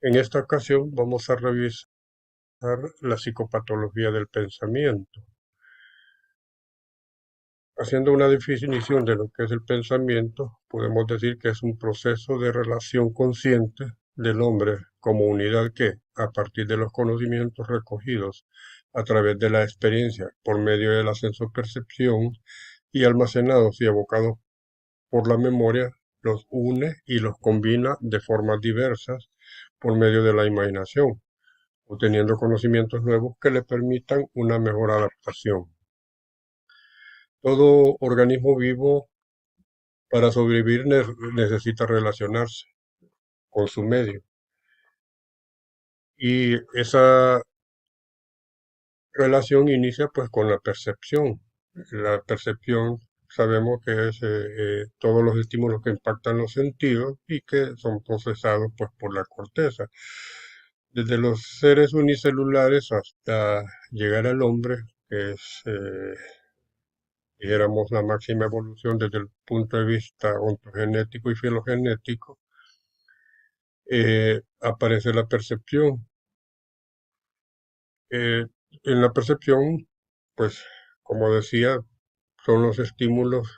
En esta ocasión vamos a revisar la psicopatología del pensamiento. Haciendo una definición de lo que es el pensamiento, podemos decir que es un proceso de relación consciente del hombre como unidad que, a partir de los conocimientos recogidos a través de la experiencia por medio de la sensopercepción y almacenados y evocados por la memoria, los une y los combina de formas diversas por medio de la imaginación, obteniendo conocimientos nuevos que le permitan una mejor adaptación. Todo organismo vivo para sobrevivir necesita relacionarse con su medio y esa relación inicia pues con la percepción. La percepción sabemos que es todos los estímulos que impactan los sentidos y que son procesados pues por la corteza. Desde los seres unicelulares hasta llegar al hombre, que es dijéramos, la máxima evolución desde el punto de vista ontogenético y filogenético, aparece la percepción. En la percepción, pues, como decía, son los estímulos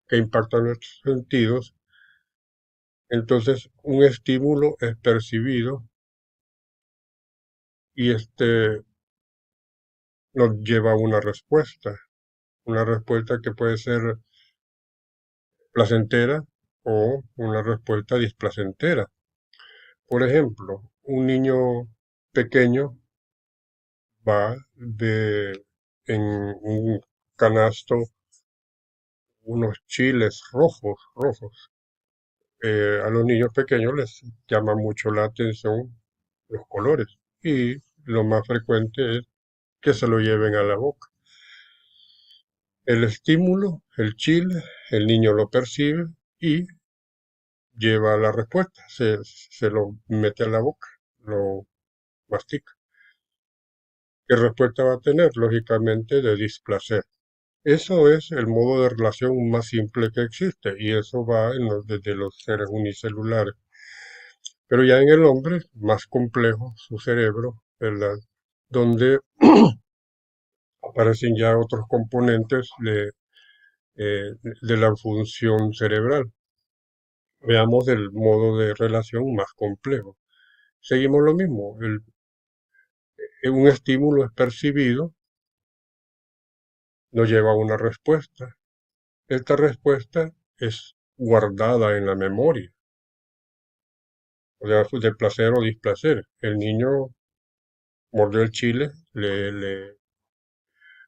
que impactan nuestros sentidos. Entonces, un estímulo es percibido y este nos lleva a una respuesta que puede ser placentera o una respuesta displacentera. Por ejemplo, un niño pequeño va en un canasto unos chiles rojos. A los niños pequeños les llama mucho la atención los colores y lo más frecuente es que se lo lleven a la boca. El estímulo, el chile, el niño lo percibe y lleva la respuesta, se lo mete a la boca, lo mastica. ¿Qué respuesta va a tener? Lógicamente de displacer. Eso es el modo de relación más simple que existe y eso va desde los seres unicelulares. Pero ya en el hombre, más complejo, su cerebro, ¿verdad? Donde aparecen ya otros componentes de la función cerebral. Veamos el modo de relación más complejo. Seguimos lo mismo. Un estímulo es percibido, nos lleva a una respuesta. Esta respuesta es guardada en la memoria, o sea, de placer o displacer. El niño mordió el chile, le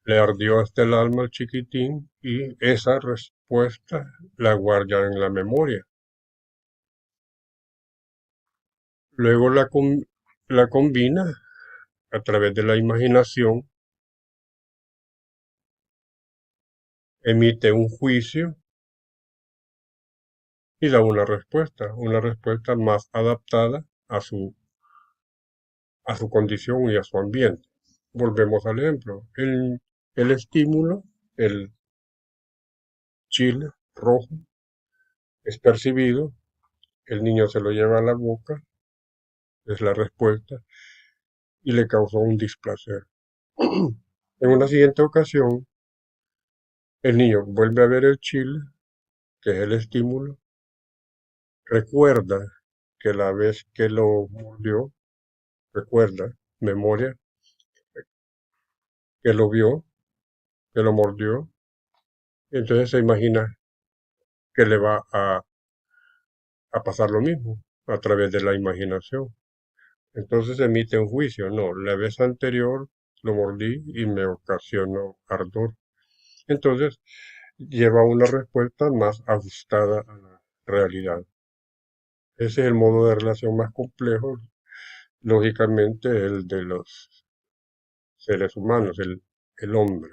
ardió hasta el alma al chiquitín y esa respuesta la guarda en la memoria. Luego la combina a través de la imaginación, emite un juicio y da una respuesta más adaptada a su condición y a su ambiente. Volvemos al ejemplo. El estímulo, el chile rojo, es percibido, el niño se lo lleva a la boca, es la respuesta, y le causó un displacer. En una siguiente ocasión, el niño vuelve a ver el chile, que es el estímulo, recuerda que la vez que lo mordió, recuerda, memoria, que lo vio, que lo mordió, y entonces se imagina que le va a pasar lo mismo a través de la imaginación. Entonces emite un juicio, no, la vez anterior lo mordí y me ocasionó ardor. Entonces lleva una respuesta más ajustada a la realidad. Ese es el modo de relación más complejo, lógicamente el de los seres humanos, el hombre.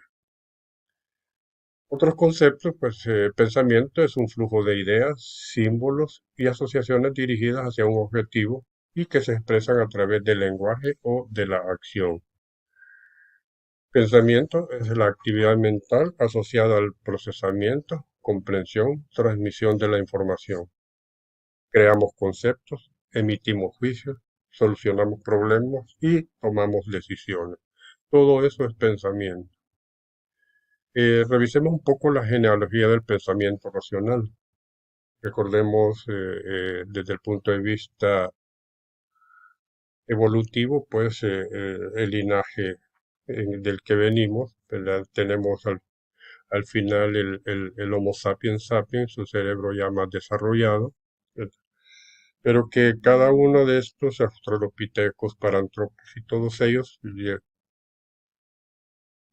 Otros conceptos, pues pensamiento es un flujo de ideas, símbolos y asociaciones dirigidas hacia un objetivo y que se expresan a través del lenguaje o de la acción. Pensamiento es la actividad mental asociada al procesamiento, comprensión, transmisión de la información. Creamos conceptos, emitimos juicios solucionamos problemas y tomamos decisiones. Todo eso es pensamiento. Revisemos un poco la genealogía del pensamiento racional. Recordemos desde el punto de vista evolutivo, pues el linaje del que venimos, ¿verdad? Tenemos al final el Homo sapiens sapiens, su cerebro ya más desarrollado, ¿verdad? Pero que cada uno de estos australopithecus, paranthropus y todos ellos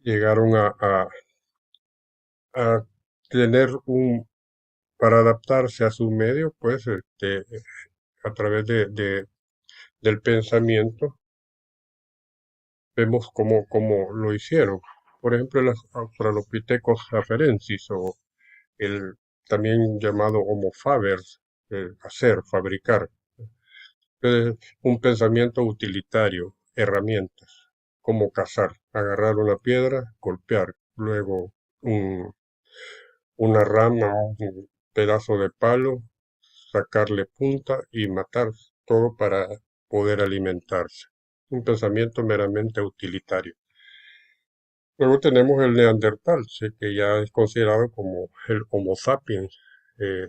llegaron a tener para adaptarse a su medio, pues a través del pensamiento, vemos cómo lo hicieron. Por ejemplo, los Australopithecus afarensis o el también llamado Homo fabers, hacer, fabricar. Un pensamiento utilitario, herramientas, como cazar, agarrar una piedra, golpear, luego un- una rama, un pedazo de palo, sacarle punta y matar, todo para poder alimentarse. Un pensamiento meramente utilitario. Luego tenemos el neandertal, sí, que ya es considerado como el Homo sapiens, eh,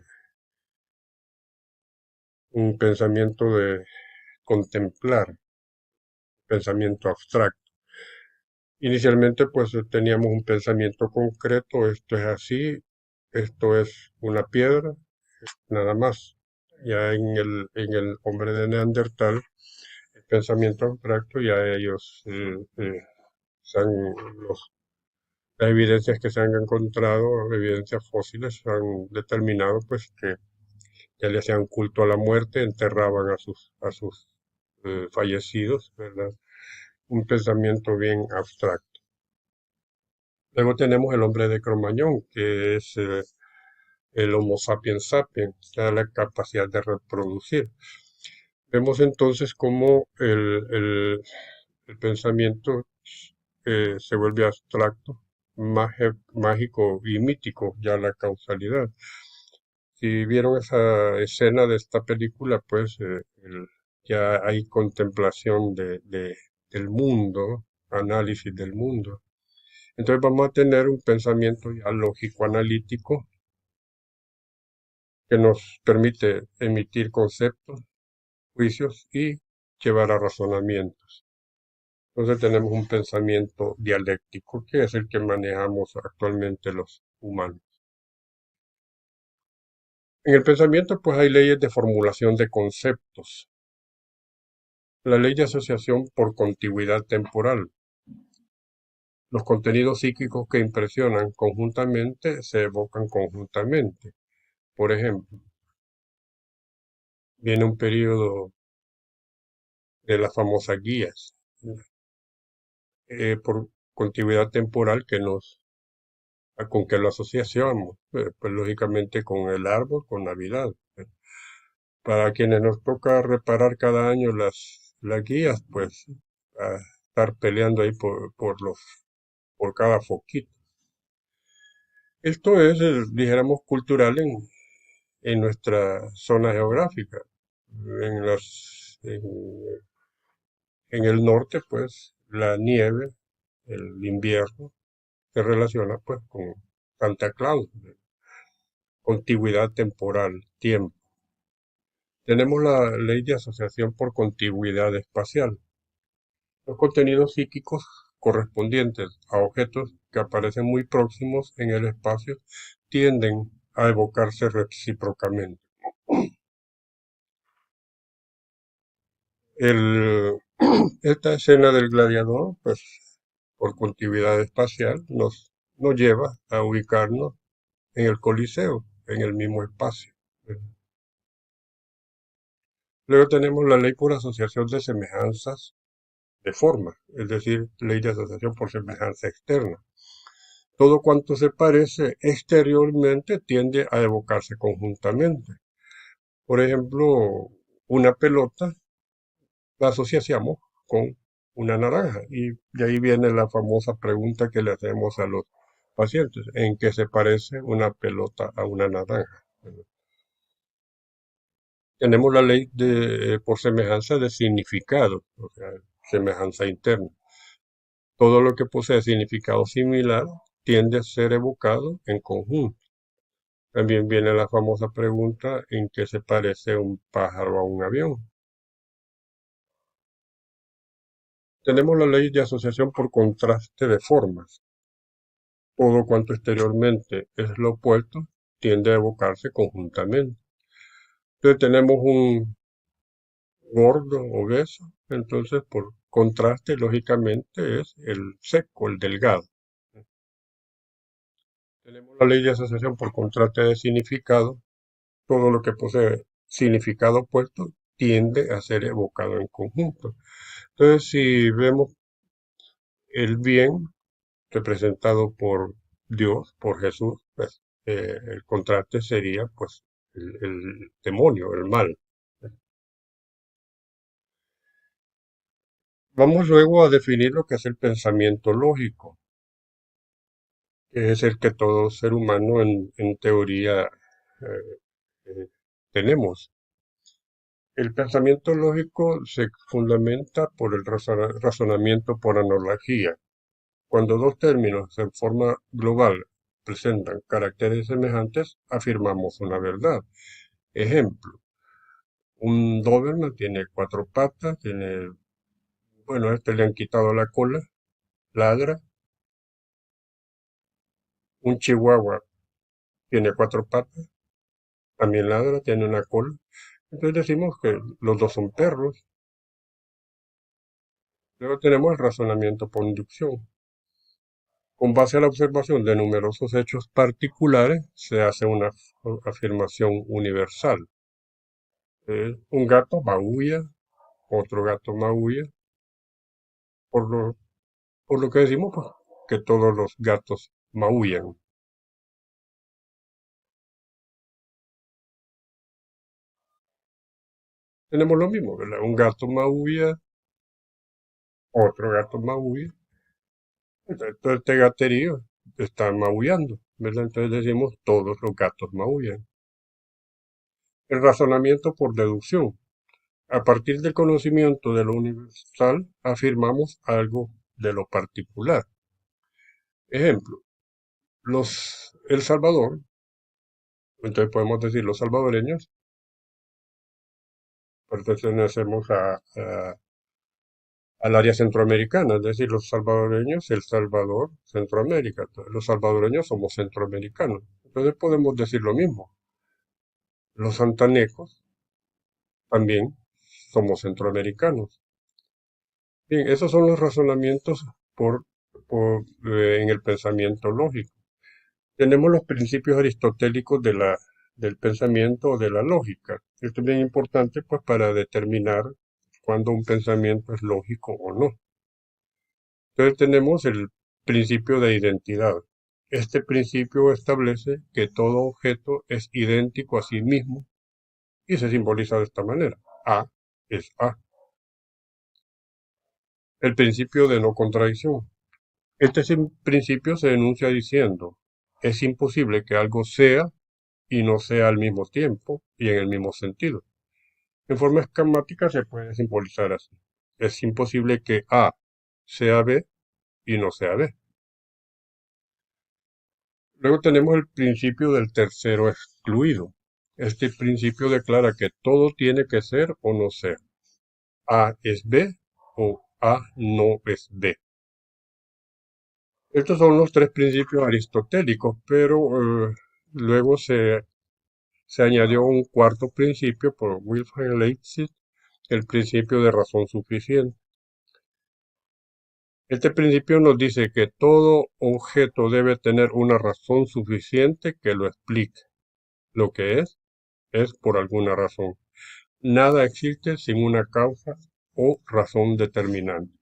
un pensamiento de contemplar, pensamiento abstracto. Inicialmente pues teníamos un pensamiento concreto, esto es así, esto es una piedra, nada más. Ya en el hombre de Neandertal, el pensamiento abstracto, ya ellos, se han- los- las evidencias que se han encontrado, evidencias fósiles, han determinado pues que ya le hacían culto a la muerte, enterraban a sus fallecidos, ¿verdad? Un pensamiento bien abstracto. Luego tenemos el hombre de Cromañón, que es el Homo sapiens sapiens, que da la capacidad de reproducir. Vemos entonces cómo el pensamiento se vuelve abstracto, mágico y mítico, ya la causalidad. Si vieron esa escena de esta película, pues ya hay contemplación del mundo, análisis del mundo. Entonces vamos a tener un pensamiento ya lógico analítico que nos permite emitir conceptos, juicios y llevar a razonamientos. Entonces tenemos un pensamiento dialéctico que es el que manejamos actualmente los humanos. En el pensamiento pues hay leyes de formulación de conceptos. La ley de asociación por contigüidad temporal. Los contenidos psíquicos que impresionan conjuntamente se evocan conjuntamente. Por ejemplo, viene un periodo de las famosas guías, por contigüidad temporal con que lo asociamos, pues lógicamente con el árbol, con Navidad. Para quienes nos toca reparar cada año las guías, pues a estar peleando ahí por cada foquito. Esto es, dijéramos, cultural en nuestra zona geográfica. En el norte, pues, la nieve, el invierno, se relaciona pues con Santa Claus, contigüidad temporal, tiempo. Tenemos la ley de asociación por contigüidad espacial. Los contenidos psíquicos correspondientes a objetos que aparecen muy próximos en el espacio tienden a evocarse recíprocamente. El- Esta escena del gladiador, pues, por continuidad espacial, nos lleva a ubicarnos en el Coliseo, en el mismo espacio. Luego tenemos la ley por asociación de semejanzas de forma, es decir, ley de asociación por semejanza externa. Todo cuanto se parece exteriormente tiende a evocarse conjuntamente. Por ejemplo, una pelota la asociamos con una naranja. Y de ahí viene la famosa pregunta que le hacemos a los pacientes, ¿en qué se parece una pelota a una naranja? Tenemos la ley por semejanza de significado, o sea, semejanza interna. Todo lo que posee significado similar tiende a ser evocado en conjunto. También viene la famosa pregunta en qué se parece un pájaro a un avión. Tenemos la ley de asociación por contraste de formas. Todo cuanto exteriormente es lo opuesto tiende a evocarse conjuntamente. Entonces tenemos un gordo, obeso, entonces por contraste, lógicamente, es el seco, el delgado. Tenemos la ley de asociación por contraste de significado. Todo lo que posee significado opuesto tiende a ser evocado en conjunto. Entonces, si vemos el bien representado por Dios, por Jesús, pues el contraste sería pues el demonio, el mal. Vamos luego a definir lo que es el pensamiento lógico, que es el que todo ser humano en teoría tenemos. El pensamiento lógico se fundamenta por el razonamiento por analogía. Cuando dos términos en forma global presentan caracteres semejantes, afirmamos una verdad. Ejemplo, un Doberman tiene cuatro patas, bueno, a este le han quitado la cola, ladra. Un Chihuahua tiene cuatro patas, también ladra, tiene una cola. Entonces decimos que los dos son perros. Luego tenemos el razonamiento por inducción. Con base a la observación de numerosos hechos particulares, se hace una afirmación universal. Un gato maulla, otro gato maulla, por lo, por lo que decimos pues, que todos los gatos maullan. Tenemos lo mismo, ¿verdad? Un gato maulla, otro gato maulla. Entonces, todo este gaterío está maullando, ¿verdad? Entonces decimos todos los gatos maullan. El razonamiento por deducción. A partir del conocimiento de lo universal, afirmamos algo de lo particular. Ejemplo, El Salvador, entonces podemos decir los salvadoreños, pertenecemos al área centroamericana, es decir, los salvadoreños, El Salvador, Centroamérica. Entonces, los salvadoreños somos centroamericanos. Entonces podemos decir lo mismo. Los santanecos también somos centroamericanos. Bien, esos son los razonamientos en el pensamiento lógico. Tenemos los principios aristotélicos del pensamiento o de la lógica. Esto es bien importante pues para determinar cuándo un pensamiento es lógico o no. Entonces tenemos el principio de identidad. Este principio establece que todo objeto es idéntico a sí mismo y se simboliza de esta manera. A es A. El principio de no contradicción. Principio se enuncia diciendo, es imposible que algo sea y no sea al mismo tiempo y en el mismo sentido. En forma esquemática se puede simbolizar así. Es imposible que A sea B y no sea B. Luego tenemos el principio del tercero excluido. Este principio declara que todo tiene que ser o no ser. A es B o A no es B. Estos son los tres principios aristotélicos, pero luego se añadió un cuarto principio por Wilhelm Leibniz, el principio de razón suficiente. Este principio nos dice que todo objeto debe tener una razón suficiente que lo explique. Lo que es por alguna razón. Nada existe sin una causa o razón determinante.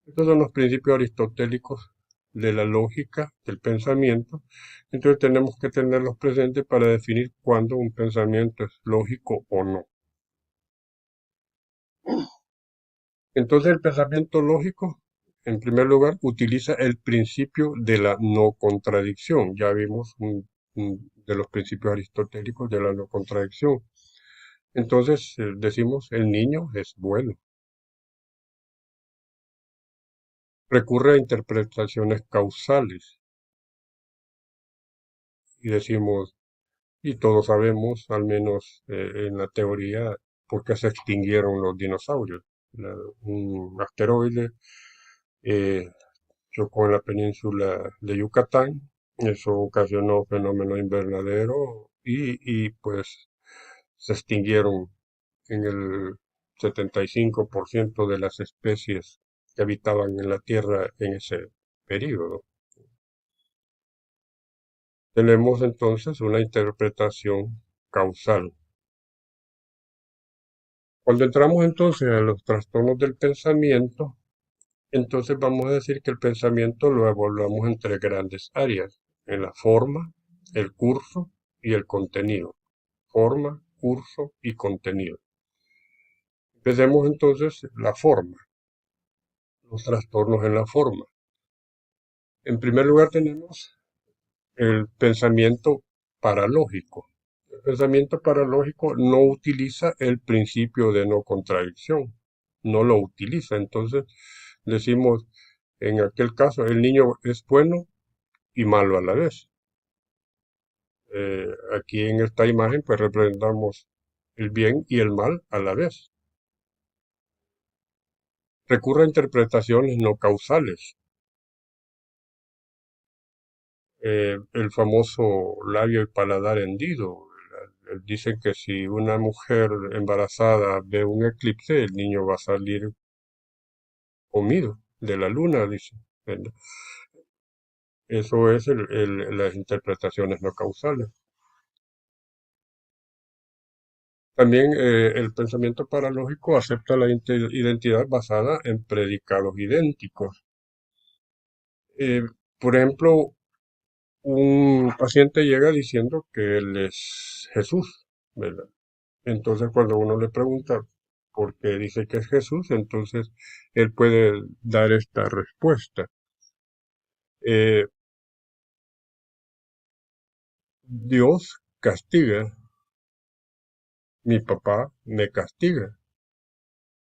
Estos son los principios aristotélicos de la lógica del pensamiento. Entonces tenemos que tenerlos presentes para definir cuándo un pensamiento es lógico o no. Entonces el pensamiento lógico, en primer lugar, utiliza el principio de la no contradicción. Ya vimos de los principios aristotélicos de la no contradicción. Entonces decimos, el niño es bueno. Recurre a interpretaciones causales y decimos, y todos sabemos, al menos en la teoría, por qué se extinguieron los dinosaurios. Un asteroide eh, chocó en la península de Yucatán, eso ocasionó fenómeno invernadero pues se extinguieron en el 75% de las especies que habitaban en la Tierra en ese periodo. Tenemos entonces una interpretación causal. Cuando entramos entonces a los trastornos del pensamiento, entonces vamos a decir que el pensamiento lo evaluamos en tres grandes áreas, en la forma, el curso y el contenido. Forma, curso y contenido. Empecemos entonces la forma, los trastornos en la forma. En primer lugar tenemos el pensamiento paralógico. El pensamiento paralógico no utiliza el principio de no contradicción, no lo utiliza. Entonces decimos, en aquel caso, el niño es bueno y malo a la vez. Aquí en esta imagen pues representamos el bien y el mal a la vez. Recurre a interpretaciones no causales. El famoso labio y paladar hendido. Dicen que si una mujer embarazada ve un eclipse, el niño va a salir comido de la luna, dice. ¿Verdad? Eso es las interpretaciones no causales. También el pensamiento paralógico acepta la identidad basada en predicados idénticos. Eh, por ejemplo, un paciente llega diciendo que él es Jesús, ¿verdad? Entonces, cuando uno le pregunta por qué dice que es Jesús, entonces él puede dar esta respuesta. Eh, Dios castiga, mi papá me castiga.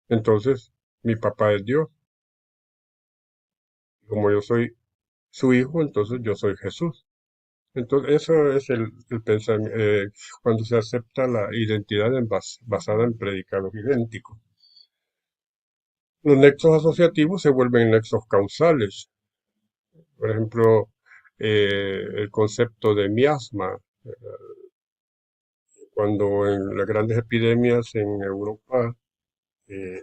Entonces, mi papá es Dios. Como yo soy su hijo, entonces yo soy Jesús. Entonces, eso es el pensamiento, cuando se acepta la identidad basada en predicados idénticos. Los nexos asociativos se vuelven nexos causales. Por ejemplo, el concepto de miasma, cuando en las grandes epidemias en Europa eh,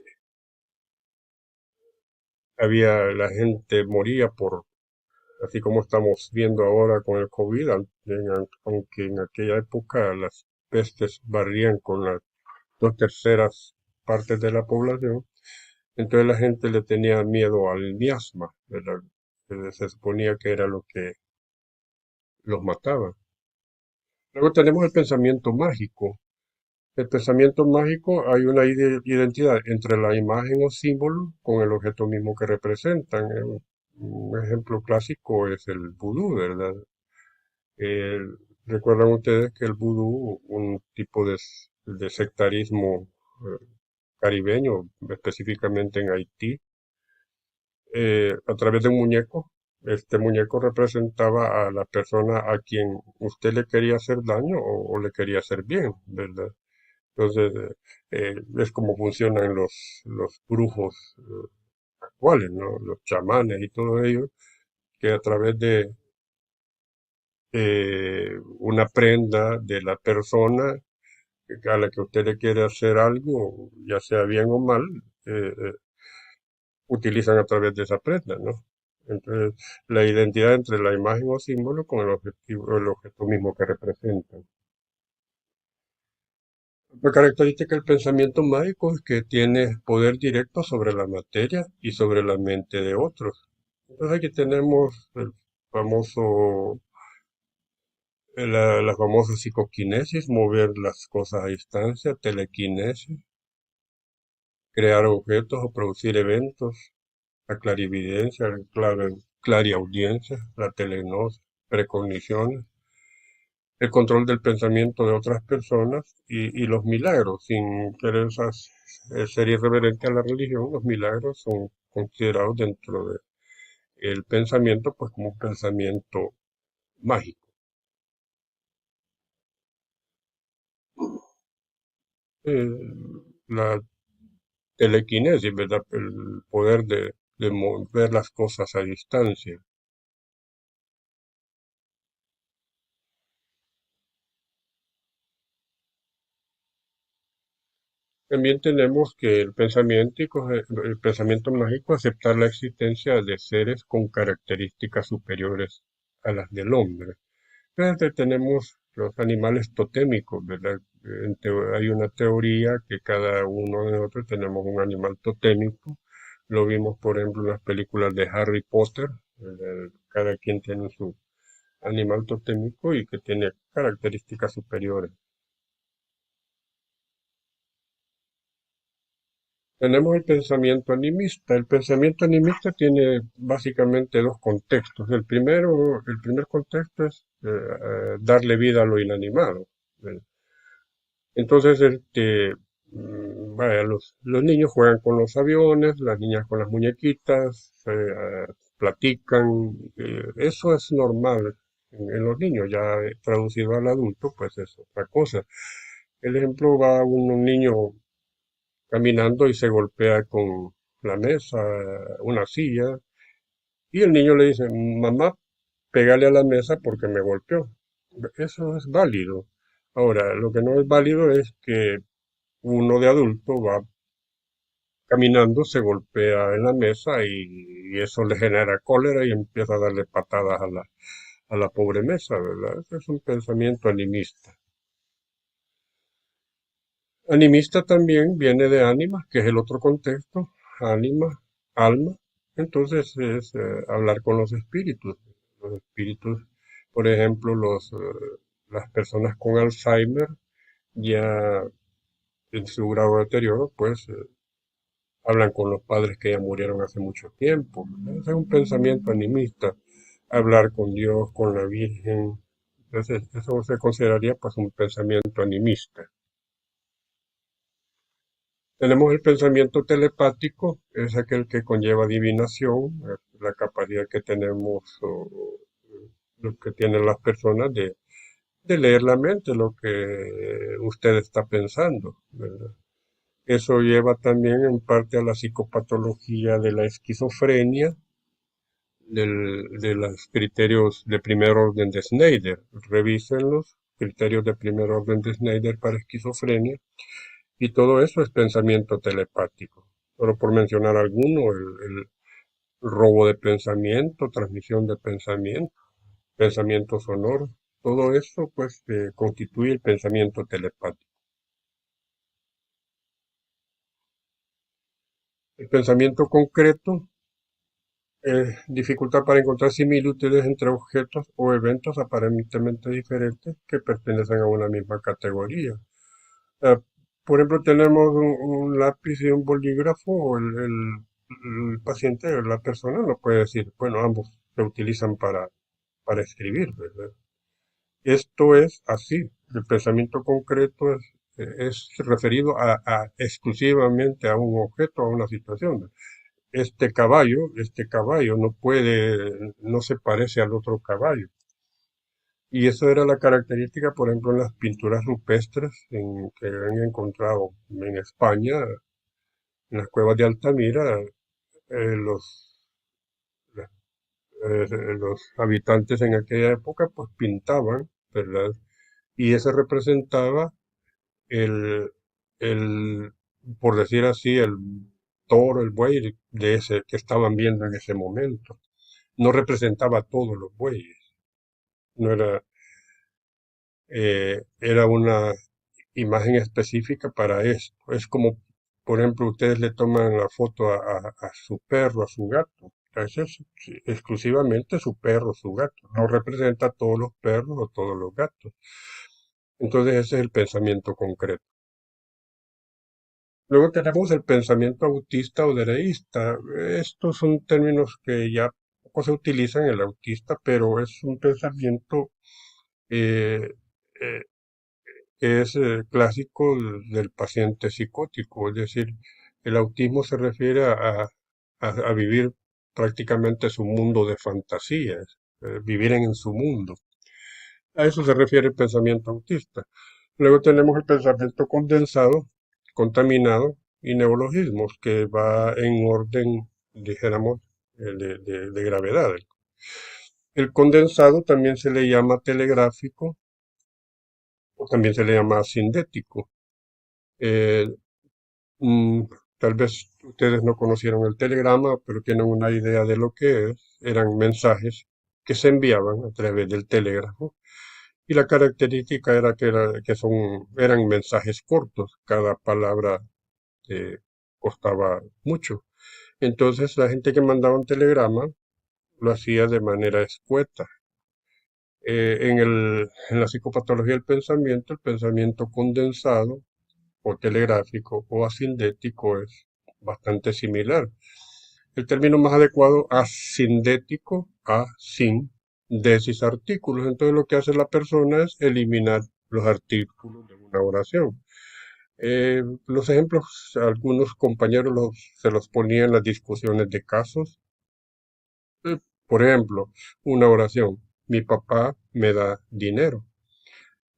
la gente moría así como estamos viendo ahora con el COVID, aunque en aquella época las pestes barrían con las dos terceras partes de la población, entonces la gente le tenía miedo al miasma, ¿verdad? Se suponía que era lo que los mataba. Luego tenemos el pensamiento mágico. El pensamiento mágico hay una identidad entre la imagen o símbolo con el objeto mismo que representan. Un ejemplo clásico es el vudú, ¿verdad? Eh, Recuerdan ustedes que el vudú, un tipo de sectarismo caribeño, específicamente en Haití, a través de un muñeco. Este muñeco representaba a la persona a quien usted le quería hacer daño o le quería hacer bien, ¿verdad? Entonces, es como funcionan los brujos actuales, ¿no? Los chamanes y todo ello, que a través de una prenda de la persona a la que usted le quiere hacer algo, ya sea bien o mal, utilizan a través de esa prenda, ¿no? Entonces, la identidad entre la imagen o símbolo con el objeto mismo que representan. Otra característica del pensamiento mágico es que tiene poder directo sobre la materia y sobre la mente de otros. Entonces aquí tenemos famoso, la famosa psicoquinesis, mover las cosas a distancia, telequinesis, crear objetos o producir eventos, la clarividencia, la clariaudiencia, la telegnosis, precogniciones. el control del pensamiento de otras personas y los milagros, sin querer ser irreverente a la religión, los milagros son considerados dentro del pensamiento, pues como un pensamiento mágico. La telequinesis, ¿verdad? El poder de mover las cosas a distancia. También tenemos que el pensamiento mágico, aceptar la existencia de seres con características superiores a las del hombre. Entonces tenemos los animales totémicos, ¿verdad? Hay una teoría que cada uno de nosotros tenemos un animal totémico. Lo vimos, por ejemplo, en las películas de Harry Potter. Cada quien tiene su animal totémico y que tiene características superiores. Tenemos el pensamiento animista. El pensamiento animista tiene básicamente dos contextos. El primer contexto es darle vida a lo inanimado. ¿Verdad? Entonces, vaya, los niños juegan con los aviones, las niñas con las muñequitas, platican. Eso es normal en los niños, ya traducido al adulto, pues es otra cosa. El ejemplo va un niño caminando y se golpea con la mesa, una silla, y el niño le dice, mamá, pégale a la mesa porque me golpeó. Eso es válido. Ahora, lo que no es válido es que uno de adulto va caminando, se golpea en la mesa y eso le genera cólera y empieza a darle patadas a la pobre mesa, ¿verdad? Ese es un pensamiento animista. Animista también viene de ánima, que es el otro contexto, ánima, alma. Entonces es hablar con los espíritus. Los espíritus, por ejemplo, las personas con Alzheimer, ya en su grado de deterioro, pues hablan con los padres que ya murieron hace mucho tiempo. Ese es un pensamiento animista. Hablar con Dios, con la Virgen. Entonces, eso se consideraría pues un pensamiento animista. Tenemos el pensamiento telepático, es aquel que conlleva adivinación, la capacidad que tenemos o lo que tienen las personas de leer la mente, lo que usted está pensando, ¿verdad? Eso lleva también en parte a la psicopatología de la esquizofrenia, de los criterios de primer orden de Snyder. Revisen los criterios de primer orden de Snyder para esquizofrenia y todo eso es pensamiento telepático. Solo por mencionar alguno, el robo de pensamiento, transmisión de pensamiento, pensamiento sonoro, todo eso pues constituye el pensamiento telepático. El pensamiento concreto dificultad para encontrar similitudes entre objetos o eventos aparentemente diferentes que pertenecen a una misma categoría. Eh, por ejemplo, tenemos un lápiz y un bolígrafo, o el paciente, la persona no puede decir, bueno, ambos se utilizan para escribir, ¿verdad? Esto es así. El pensamiento concreto es referido exclusivamente a un objeto, a una situación. Este caballo no se parece al otro caballo. Y eso era la característica, por ejemplo, en las pinturas rupestres que han encontrado en España, en las cuevas de Altamira, los, los habitantes en aquella época pues pintaban, ¿verdad? Y ese representaba el, el, por decir así, el toro, el buey de ese que estaban viendo en ese momento. No representaba a todos los bueyes, no era, era una imagen específica para esto. Es como, por ejemplo, ustedes le toman la foto a su perro, a su gato. Ese es exclusivamente su perro, su gato. No representa a todos los perros o todos los gatos. Entonces ese es el pensamiento concreto. Luego tenemos el pensamiento autista o dereísta. Estos son términos que ya poco se utilizan en el autista, pero es un pensamiento eh, que es clásico del paciente psicótico, es decir, el autismo se refiere a vivir prácticamente su mundo de fantasías, vivir en su mundo. A eso se refiere el pensamiento autista. Luego tenemos el pensamiento condensado, contaminado y neologismos, que va en orden, dijéramos, de gravedad. El condensado también se le llama telegráfico o también se le llama sindético. Eh, mm, Tal vez ustedes no conocieron el telegrama, pero tienen una idea de lo que es. Eran mensajes que se enviaban a través del telégrafo. Y la característica era que eran mensajes cortos, cada palabra eh, costaba mucho. Entonces la gente que mandaba un telegrama lo hacía de manera escueta. En la psicopatología del pensamiento, el pensamiento condensado o telegráfico o asindético es bastante similar. El término más adecuado, asindético, sin, desis artículos. Entonces lo que hace la persona es eliminar los artículos de una oración. Los ejemplos, algunos compañeros se los ponían en las discusiones de casos. Eh, por ejemplo, una oración, mi papá me da dinero.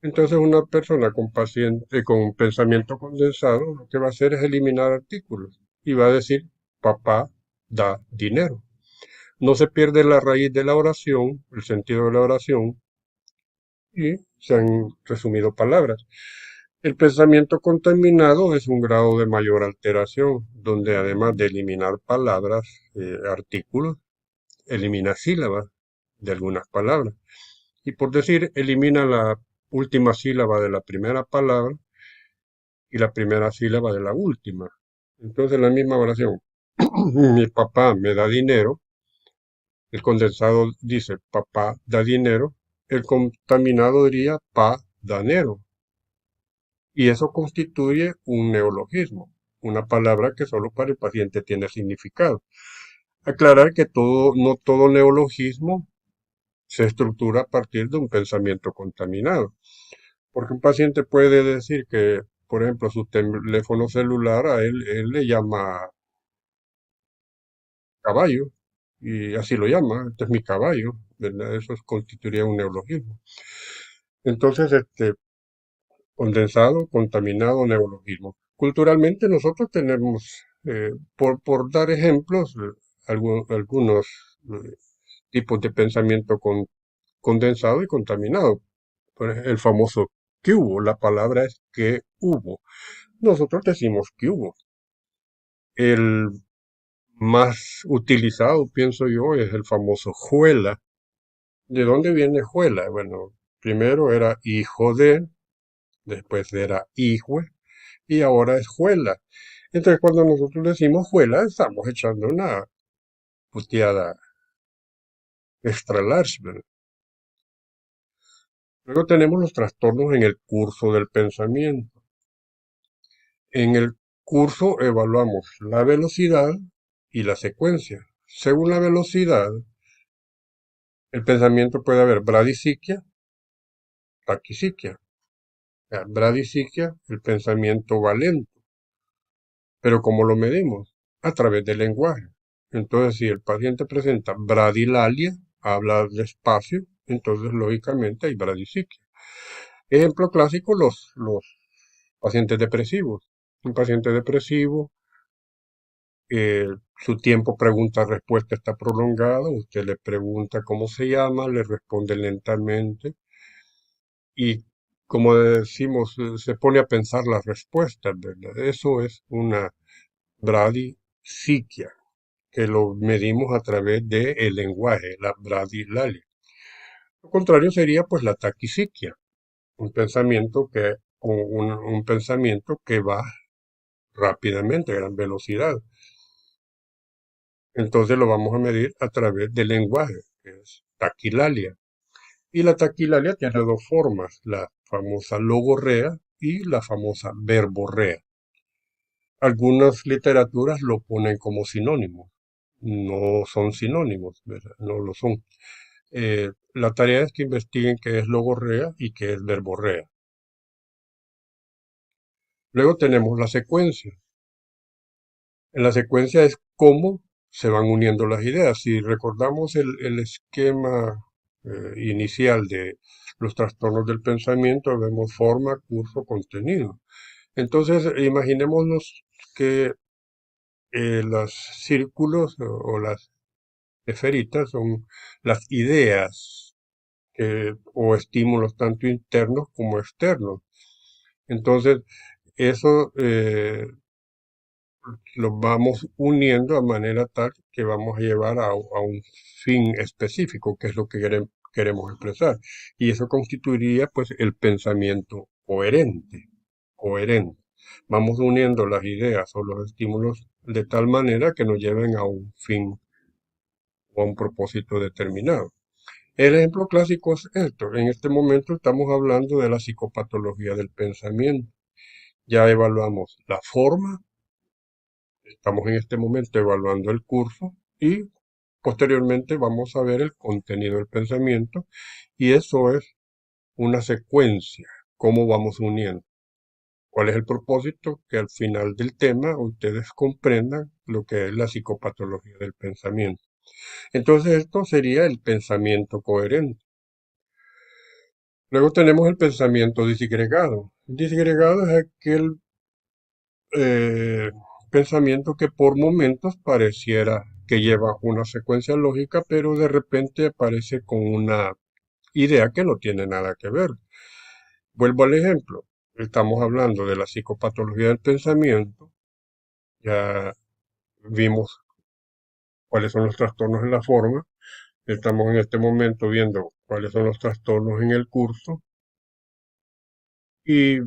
Entonces una persona con un pensamiento condensado lo que va a hacer es eliminar artículos y va a decir papá da dinero. No se pierde la raíz de la oración, el sentido de la oración, y se han resumido palabras. El pensamiento contaminado es un grado de mayor alteración, donde además de eliminar palabras, artículos, elimina sílabas de algunas palabras. Y por decir, elimina la última sílaba de la primera palabra y la primera sílaba de la última. Entonces la misma oración, mi papá me da dinero, el condensado dice papá da dinero, el contaminado diría pa danero. Y eso constituye un neologismo, una palabra que solo para el paciente tiene significado. Aclarar que no todo neologismo se estructura a partir de un pensamiento contaminado. Porque un paciente puede decir que, por ejemplo, su teléfono celular él le llama caballo, y así lo llama, este es mi caballo, ¿verdad? Eso constituiría un neologismo. Entonces, condensado, contaminado, neologismo. Culturalmente nosotros tenemos, por dar ejemplos, algunos tipos de pensamiento condensado y contaminado. El famoso que hubo, la palabra es que hubo. Nosotros decimos que hubo. El más utilizado, pienso yo, es el famoso juela. ¿De dónde viene juela? Bueno, primero era hijo de, después era hijo y ahora es juela. Entonces cuando nosotros decimos juela, estamos echando una puteada extra large, ¿verdad? Luego tenemos los trastornos en el curso del pensamiento. En el curso evaluamos la velocidad y la secuencia. Según la velocidad, el pensamiento puede haber bradisiquia, taquisiquia. Bradisiquia, el pensamiento va lento. Pero ¿cómo lo medimos? A través del lenguaje. Entonces, si el paciente presenta bradilalia, habla despacio, entonces lógicamente hay bradisiquia. Ejemplo clásico, los pacientes depresivos. Un paciente depresivo, eh, su tiempo pregunta-respuesta está prolongado, usted le pregunta cómo se llama, le responde lentamente y como decimos, se pone a pensar las respuestas, ¿verdad? Eso es una bradisiquia, que lo medimos a través del lenguaje, la bradilalia. Lo contrario sería pues la taquisiquia, un pensamiento que va rápidamente, a gran velocidad. Entonces lo vamos a medir a través del lenguaje, que es taquilalia. Y la taquilalia tiene dos formas, la famosa logorrea y la famosa verborrea. Algunas literaturas lo ponen como sinónimo. No son sinónimos, ¿verdad? No lo son. La tarea es que investiguen qué es logorrea y qué es verborrea. Luego tenemos la secuencia. En la secuencia es cómo se van uniendo las ideas. Si recordamos el esquema inicial de los trastornos del pensamiento, vemos forma, curso, contenido. Entonces, imaginémonos que los círculos o las esferitas son las ideas o estímulos tanto internos como externos. Entonces, eso los vamos uniendo de manera tal que vamos a llevar a un fin específico, que es lo que queremos expresar. Y eso constituiría pues el pensamiento coherente, coherente. Vamos uniendo las ideas o los estímulos de tal manera que nos lleven a un fin o a un propósito determinado. El ejemplo clásico es esto. En este momento estamos hablando de la psicopatología del pensamiento. Ya evaluamos la forma. Estamos en este momento evaluando el curso y posteriormente vamos a ver el contenido del pensamiento y eso es una secuencia, cómo vamos uniendo. ¿Cuál es el propósito? Que al final del tema ustedes comprendan lo que es la psicopatología del pensamiento. Entonces esto sería el pensamiento coherente. Luego tenemos el pensamiento disgregado. Disgregado es aquel eh, pensamiento que por momentos pareciera que lleva una secuencia lógica, pero de repente aparece con una idea que no tiene nada que ver. Vuelvo al ejemplo. Estamos hablando de la psicopatología del pensamiento. Ya vimos cuáles son los trastornos en la forma. Estamos en este momento viendo cuáles son los trastornos en el curso. Y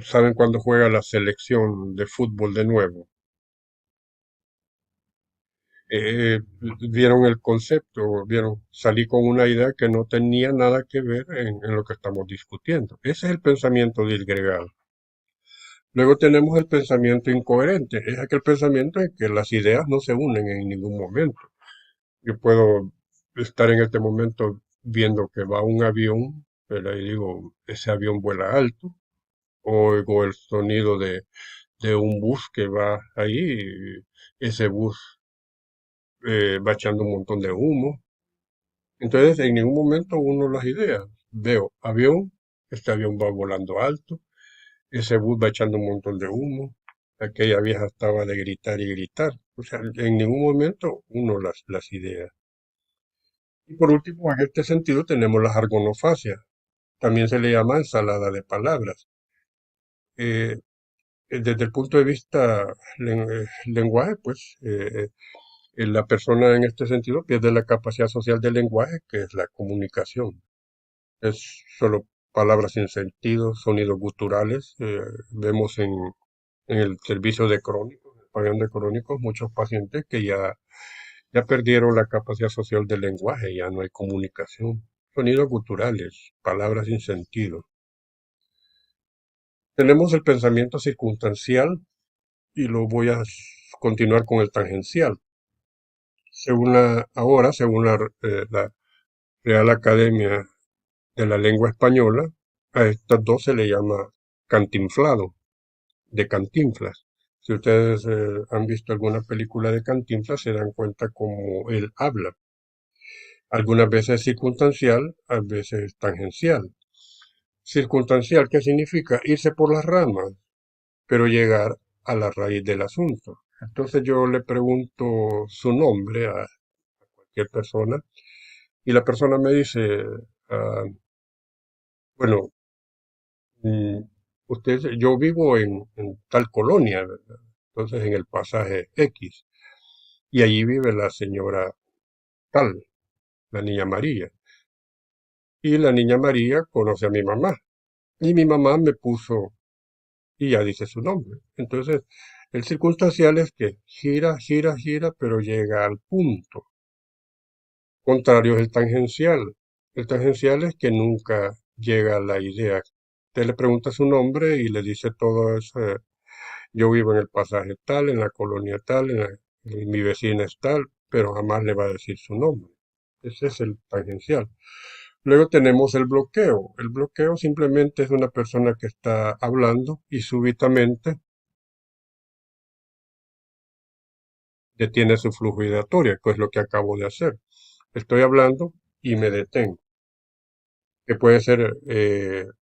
saben cuándo juega la selección de fútbol de nuevo. Vieron el concepto, vieron, salí con una idea que no tenía nada que ver en lo que estamos discutiendo. Ese es el pensamiento disgregado. Luego tenemos el pensamiento incoherente. Es aquel pensamiento en que las ideas no se unen en ningún momento. Yo puedo estar en este momento viendo que va un avión, pero ahí digo, ese avión vuela alto. Oigo el sonido de un bus que va ahí, y ese bus va echando un montón de humo. Entonces, en ningún momento uno las ideas. Veo avión, este avión va volando alto, ese bus va echando un montón de humo, aquella vieja estaba de gritar y gritar. O sea, en ningún momento uno las ideas. Y por último, en este sentido tenemos las argonofasias. También se le llama ensalada de palabras. Eh, Desde el punto de vista lenguaje, pues la persona en este sentido pierde la capacidad social del lenguaje, que es la comunicación. Es solo palabras sin sentido, sonidos guturales. Vemos en el servicio de crónicos, el pabellón de crónicos, muchos pacientes que ya perdieron la capacidad social del lenguaje, ya no hay comunicación. Sonidos guturales, palabras sin sentido. Tenemos el pensamiento circunstancial y lo voy a continuar con el tangencial. Según la Real Academia de la Lengua Española, a estas dos se le llama cantinflado, de Cantinflas. Si ustedes han visto alguna película de Cantinflas, se dan cuenta cómo él habla. Algunas veces circunstancial, a veces tangencial. Circunstancial, ¿qué significa? Irse por las ramas, pero llegar a la raíz del asunto. Entonces yo le pregunto su nombre a cualquier persona y la persona me dice, ah, bueno, mm, yo vivo en tal colonia, ¿verdad? Entonces en el pasaje X, y allí vive la señora tal, la niña María. Y la niña María conoce a mi mamá. Y mi mamá me puso, y ya dice su nombre. Entonces, el circunstancial es que gira, gira, gira, pero llega al punto. Contrario es el tangencial. El tangencial es que nunca llega a la idea. Usted le pregunta su nombre y le dice todo eso. Yo vivo en el pasaje tal, en la colonia tal, mi vecina es tal, pero jamás le va a decir su nombre. Ese es el tangencial. Luego tenemos el bloqueo. El bloqueo simplemente es una persona que está hablando y súbitamente detiene su flujo giratorio, que es lo que acabo de hacer. Estoy hablando y me detengo, que puede ser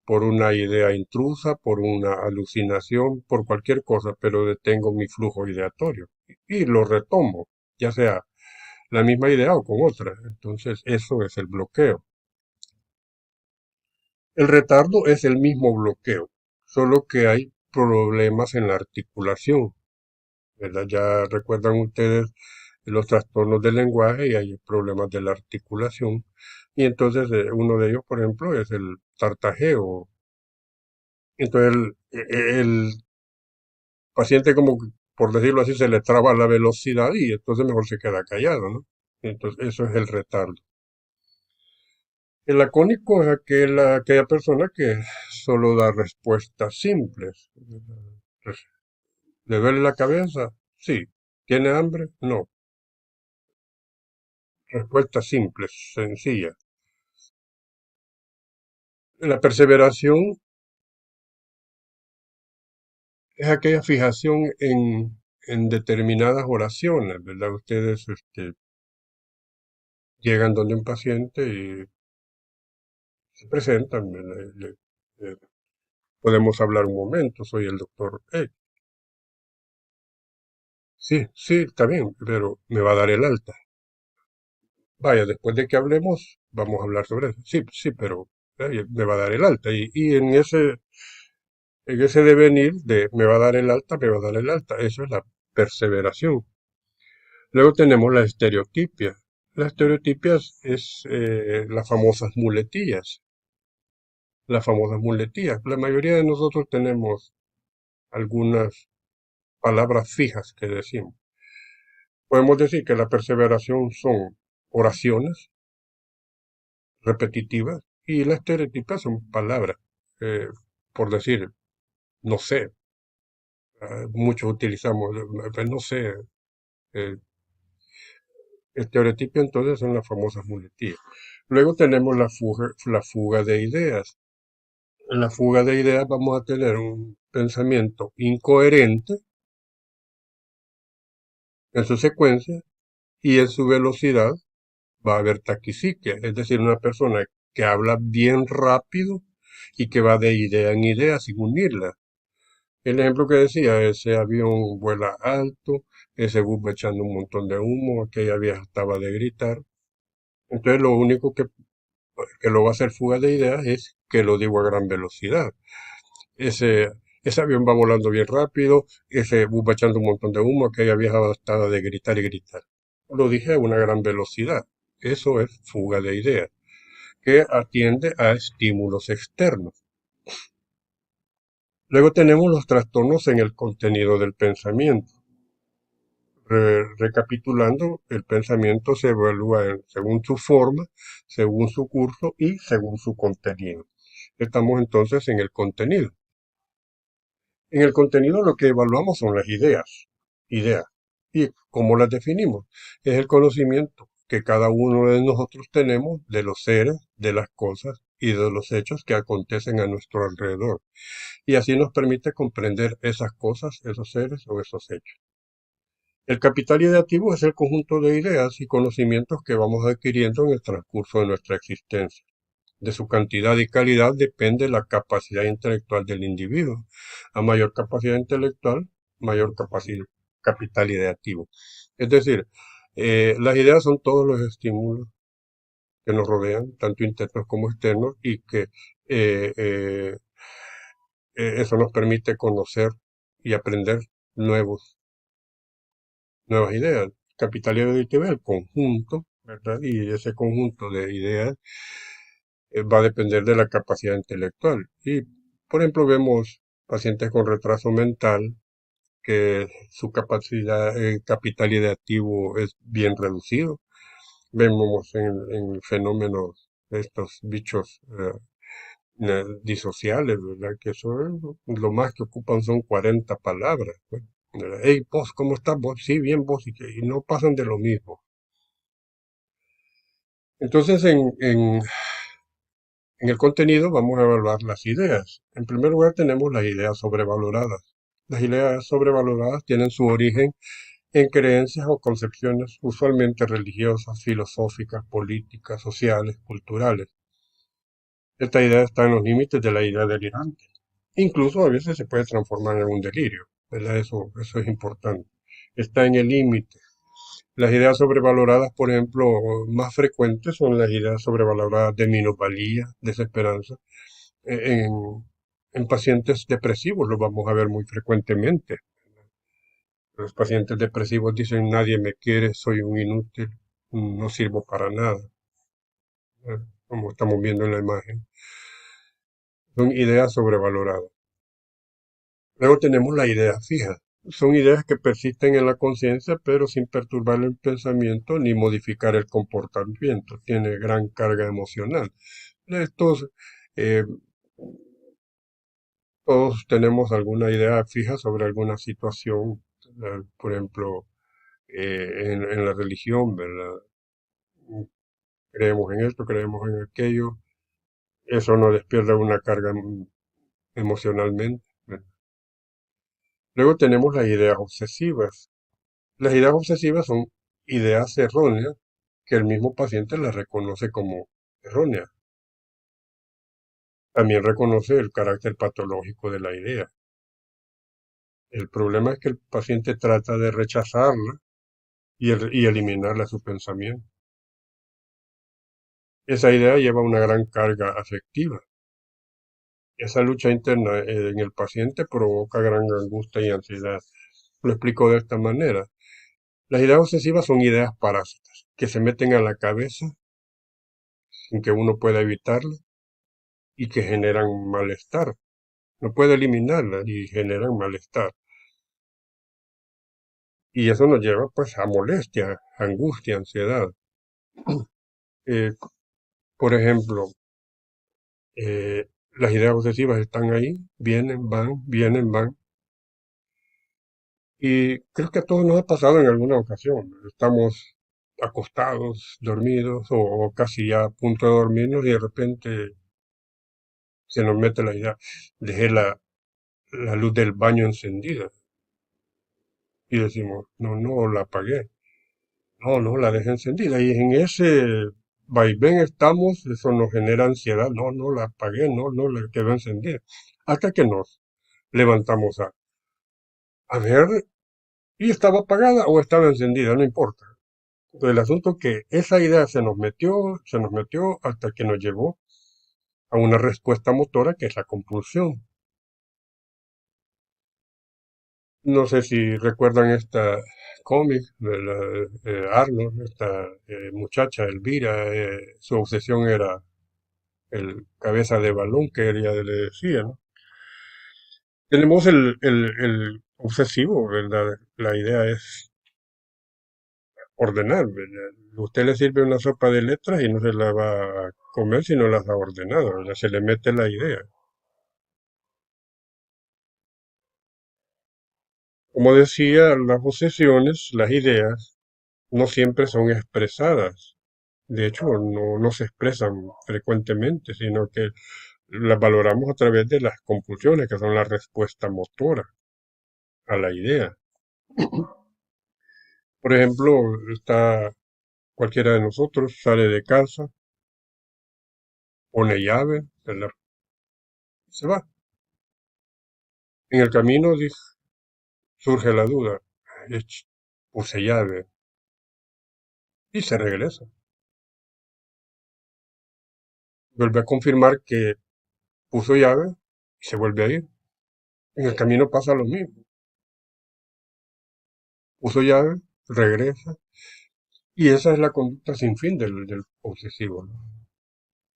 por una idea intrusa, por una alucinación, por cualquier cosa, pero detengo mi flujo ideatorio y lo retomo, ya sea la misma idea o con otra. Entonces, eso es el bloqueo. El retardo es el mismo bloqueo, solo que hay problemas en la articulación, ¿verdad? Ya recuerdan ustedes los trastornos del lenguaje y hay problemas de la articulación. Y entonces uno de ellos, por ejemplo, es el tartajeo. Entonces el paciente como, por decirlo así, se le traba la velocidad y entonces mejor se queda callado, ¿no? Entonces eso es el retardo. El lacónico es aquella persona que solo da respuestas simples. ¿Le duele la cabeza? Sí. ¿Tiene hambre? No. Respuestas simples, sencillas. La perseveración es aquella fijación en determinadas oraciones, ¿verdad? Ustedes llegan donde un paciente y se presentan, ¿verdad? Eh, podemos hablar un momento, soy el doctor X. Sí, sí, está bien, pero me va a dar el alta. Vaya, después de que hablemos, vamos a hablar sobre eso. Sí, sí, pero me va a dar el alta. Y en ese devenir de me va a dar el alta, me va a dar el alta. Eso es la perseveración. Luego tenemos la estereotipia. La estereotipia es las famosas muletillas. Las famosas muletillas. La mayoría de nosotros tenemos algunas palabras fijas que decimos. Podemos decir que la perseveración son oraciones repetitivas y la estereotipia son palabras. Eh, por decir, no sé, muchos utilizamos, no sé, eh, estereotipia entonces son las famosas muletillas. Luego tenemos la fuga de ideas. En la fuga de ideas vamos a tener un pensamiento incoherente en su secuencia y en su velocidad va a haber taquiciclia, es decir, una persona que habla bien rápido y que va de idea en idea sin unirla. El ejemplo que decía, ese avión vuela alto, ese bus va echando un montón de humo, aquella vieja estaba de gritar. Entonces lo único que lo va a hacer fuga de ideas es que lo digo a gran velocidad. Ese, ese avión va volando bien rápido, ese bus va echando un montón de humo, aquella vieja estaba de gritar y gritar. Lo dije a una gran velocidad. Eso es fuga de ideas, que atiende a estímulos externos. Luego tenemos los trastornos en el contenido del pensamiento. Recapitulando, el pensamiento se evalúa según su forma, según su curso y según su contenido. Estamos entonces en el contenido. En el contenido lo que evaluamos son las ideas. ¿Y cómo las definimos? Es el conocimiento que cada uno de nosotros tenemos de los seres, de las cosas y de los hechos que acontecen a nuestro alrededor. Y así nos permite comprender esas cosas, esos seres o esos hechos. El capital ideativo es el conjunto de ideas y conocimientos que vamos adquiriendo en el transcurso de nuestra existencia. De su cantidad y calidad depende la capacidad intelectual del individuo. A mayor capacidad intelectual, mayor capital ideativo. Es decir, las ideas son todos los estímulos que nos rodean, tanto internos como externos, y que eh, eh, eso nos permite conocer y aprender nuevas ideas. Capital ideativo es el conjunto, ¿verdad? Y ese conjunto de ideas va a depender de la capacidad intelectual. Y, por ejemplo, vemos pacientes con retraso mental que su capacidad, capital ideativo es bien reducido. Vemos en fenómenos de estos bichos disociales, ¿verdad? Que son lo más que ocupan son 40 palabras. Pues, ¿verdad? Hey, vos, ¿cómo estás vos? Sí, bien vos, y no pasan de lo mismo. Entonces, en el contenido vamos a evaluar las ideas. En primer lugar, tenemos las ideas sobrevaloradas. Las ideas sobrevaloradas tienen su origen en creencias o concepciones usualmente religiosas, filosóficas, políticas, sociales, culturales. Esta idea está en los límites de la idea delirante. Incluso a veces se puede transformar en un delirio, ¿verdad? Eso es importante. Está en el límite. Las ideas sobrevaloradas, por ejemplo, más frecuentes son las ideas sobrevaloradas de minusvalía, desesperanza. En pacientes depresivos lo vamos a ver muy frecuentemente. Los pacientes depresivos dicen nadie me quiere, soy un inútil, no sirvo para nada, como estamos viendo en la imagen. Son ideas sobrevaloradas. Luego tenemos la idea fija. Son ideas que persisten en la conciencia, pero sin perturbar el pensamiento ni modificar el comportamiento. Tiene gran carga emocional. Estos, eh, todos tenemos alguna idea fija sobre alguna situación, por ejemplo, en la religión, ¿verdad? Creemos en esto, creemos en aquello. Eso nos despierta una carga emocionalmente, ¿verdad? Luego tenemos las ideas obsesivas. Las ideas obsesivas son ideas erróneas que el mismo paciente las reconoce como erróneas. También reconoce el carácter patológico de la idea. El problema es que el paciente trata de rechazarla y eliminarla de su pensamiento. Esa idea lleva una gran carga afectiva. Esa lucha interna en el paciente provoca gran angustia y ansiedad. Lo explico de esta manera. Las ideas obsesivas son ideas parásitas que se meten a la cabeza sin que uno pueda evitarlas y que generan malestar. No puede eliminarlas y generan malestar. Y eso nos lleva pues a molestia, angustia, ansiedad. Eh, por ejemplo, las ideas obsesivas están ahí, vienen, van, vienen, van. Y creo que a todos nos ha pasado en alguna ocasión. Estamos acostados, dormidos o casi ya a punto de dormirnos y de repente se nos mete la idea, dejé la luz del baño encendida y decimos, no, no, la apagué, no, no, la dejé encendida y en ese vaivén estamos, eso nos genera ansiedad, no, no, la apagué, no, no, la quedó encendida, hasta que nos levantamos a ver y estaba apagada o estaba encendida, no importa. El asunto es que esa idea se nos metió hasta que nos llevó a una respuesta motora que es la compulsión. No sé si recuerdan esta cómic de Arnold, esta muchacha Elvira, su obsesión era el cabeza de balón que ella le decía, ¿no? Tenemos el obsesivo, ¿verdad? La idea es ordenar, ¿verdad? Usted le sirve una sopa de letras y no se la va a comer si no las ha ordenado, ¿verdad? Se le mete la idea. Como decía, las obsesiones, las ideas, no siempre son expresadas. De hecho, no se expresan frecuentemente, sino que las valoramos a través de las compulsiones, que son la respuesta motora a la idea. Por ejemplo, está cualquiera de nosotros, sale de casa, pone llave, ¿verdad? Se va. En el camino surge la duda, "Ech, puse llave", y se regresa. Vuelve a confirmar que puso llave y se vuelve a ir. En el camino pasa lo mismo. Puso llave, regresa. Y esa es la conducta sin fin del obsesivo, ¿no?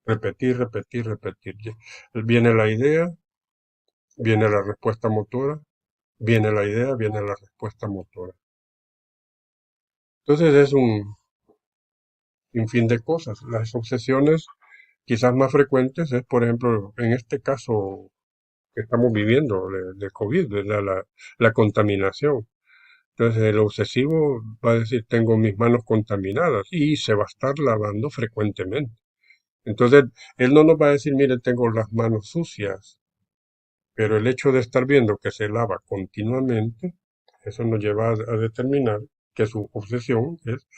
Repetir, repetir, repetir. Viene la idea, viene la respuesta motora, viene la idea, viene la respuesta motora. Entonces es un sinfín de cosas. Las obsesiones quizás más frecuentes es, por ejemplo, en este caso que estamos viviendo de COVID, ¿verdad? La contaminación. Entonces el obsesivo va a decir, tengo mis manos contaminadas y se va a estar lavando frecuentemente. Entonces, él no nos va a decir, mire, tengo las manos sucias, pero el hecho de estar viendo que se lava continuamente, eso nos lleva a determinar que su obsesión es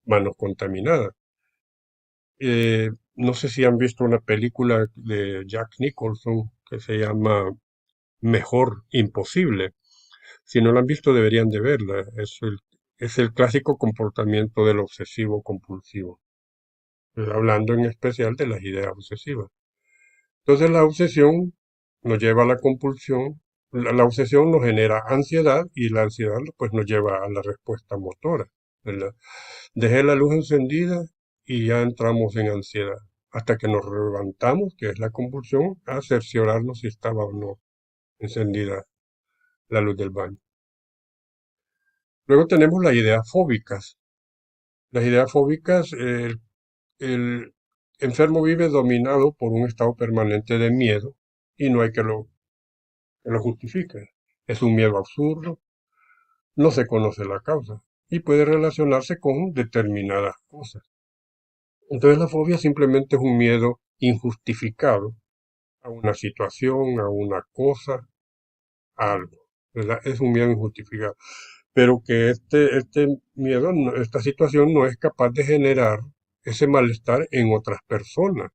manos contaminadas. No sé si han visto una película de Jack Nicholson que se llama Mejor Imposible. Si no la han visto, deberían de verla. Es el clásico comportamiento del obsesivo compulsivo, hablando en especial de las ideas obsesivas. Entonces la obsesión nos lleva a la compulsión, la obsesión nos genera ansiedad y la ansiedad pues nos lleva a la respuesta motora, ¿verdad? Dejé la luz encendida y ya entramos en ansiedad, hasta que nos levantamos, que es la compulsión, a cerciorarnos si estaba o no encendida la luz del baño. Luego tenemos las ideas fóbicas. Las ideas fóbicas, el enfermo vive dominado por un estado permanente de miedo y no hay que lo justifique. Es un miedo absurdo, no se conoce la causa y puede relacionarse con determinadas cosas. Entonces la fobia simplemente es un miedo injustificado a una situación, a una cosa, a algo, ¿verdad? Es un miedo injustificado. Pero que este miedo, esta situación no es capaz de generar ese malestar en otras personas.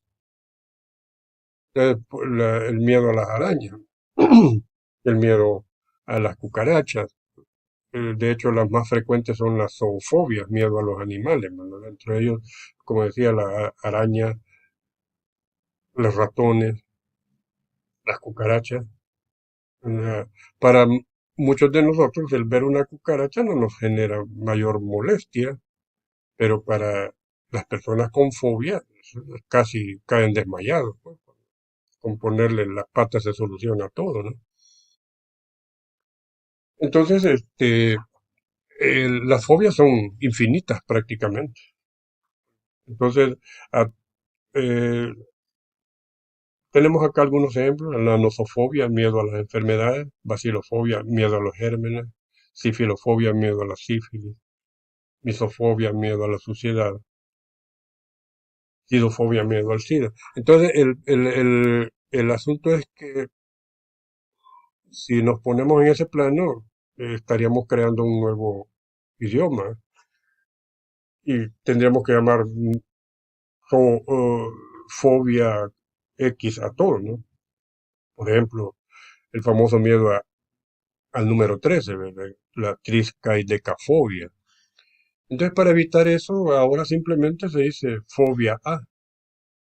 El miedo a las arañas, el miedo a las cucarachas. De hecho, las más frecuentes son las zoofobias, miedo a los animales, ¿verdad? Entre ellos, como decía, la araña, los ratones, las cucarachas. Para muchos de nosotros, el ver una cucaracha no nos genera mayor molestia, pero para las personas con fobia casi caen desmayados, pues. Con ponerle las patas se soluciona todo, ¿no? Entonces, las fobias son infinitas prácticamente. Entonces, a- eh, tenemos acá algunos ejemplos: la nosofobia, miedo a las enfermedades; bacilofobia, miedo a los gérmenes; sifilofobia, miedo a la sífilis; misofobia, miedo a la suciedad; sidofobia, miedo al SIDA. Entonces, el asunto es que si nos ponemos en ese plano, estaríamos creando un nuevo idioma y tendríamos que llamar fobia X a todo, ¿no? Por ejemplo, el famoso miedo al número 13, ¿verdad? La triscaidecafobia. Entonces, para evitar eso, ahora simplemente se dice fobia A.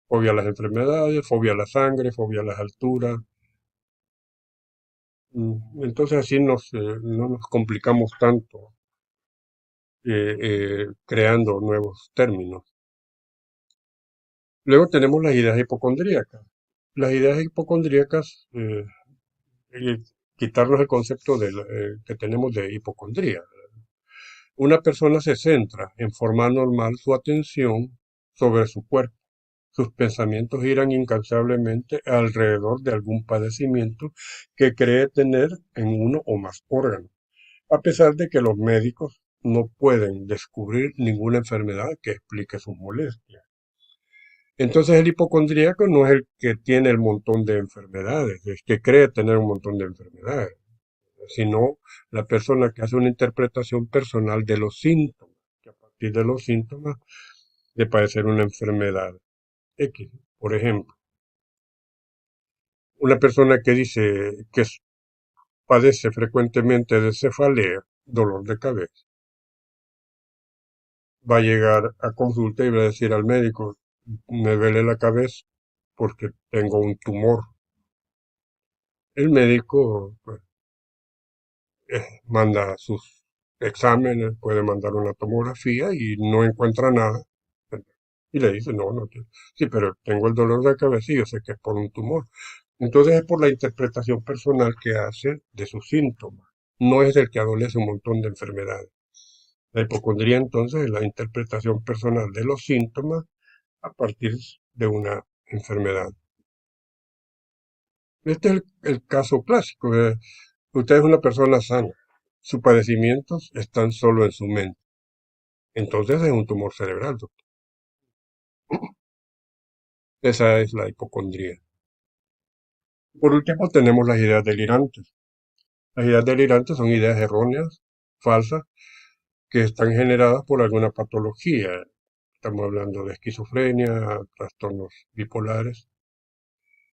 Fobia a las enfermedades, fobia a la sangre, fobia a las alturas. Entonces así no nos complicamos tanto creando nuevos términos. Luego tenemos las ideas hipocondríacas. Las ideas hipocondríacas, eh, quitarnos el concepto que tenemos de hipocondría. Una persona se centra en forma normal su atención sobre su cuerpo. Sus pensamientos giran incansablemente alrededor de algún padecimiento que cree tener en uno o más órganos, a pesar de que los médicos no pueden descubrir ninguna enfermedad que explique sus molestias. Entonces el hipocondríaco no es el que tiene el montón de enfermedades, es que cree tener un montón de enfermedades, sino la persona que hace una interpretación personal de los síntomas, que a partir de los síntomas de padecer una enfermedad X. Por ejemplo, una persona que dice que padece frecuentemente de cefalea, dolor de cabeza, va a llegar a consulta y va a decir al médico, me duele la cabeza porque tengo un tumor. El médico pues, manda sus exámenes, puede mandar una tomografía y no encuentra nada. Y le dice, no, no, sí, pero tengo el dolor de cabeza y yo sé que es por un tumor. Entonces es por la interpretación personal que hace de sus síntomas. No es el que adolece un montón de enfermedades. La hipocondría entonces es la interpretación personal de los síntomas a partir de una enfermedad. Este es el caso clásico. Usted es una persona sana, sus padecimientos están solo en su mente. Entonces es un tumor cerebral, doctor. Esa es la hipocondría. Por último, tenemos las ideas delirantes. Las ideas delirantes son ideas erróneas, falsas, que están generadas por alguna patología. Estamos hablando de esquizofrenia, trastornos bipolares.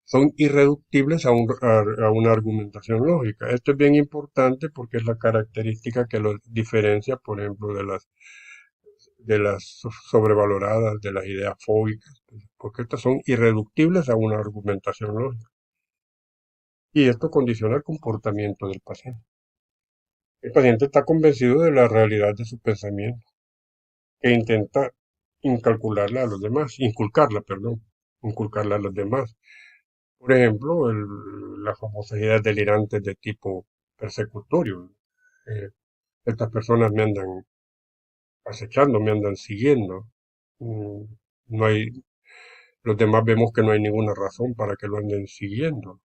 Son irreductibles a una argumentación lógica. Esto es bien importante porque es la característica que los diferencia, por ejemplo, de las sobrevaloradas, de las ideas fóbicas, porque estas son irreductibles a una argumentación lógica. Y esto condiciona el comportamiento del paciente. El paciente está convencido de la realidad de su pensamiento e intenta inculcarla a los demás. Por ejemplo, las famosas ideas delirantes de tipo persecutorio. Eh, Estas personas me andan acechando, me andan siguiendo. Mm, No hay, los demás vemos que no hay ninguna razón para que lo anden siguiendo.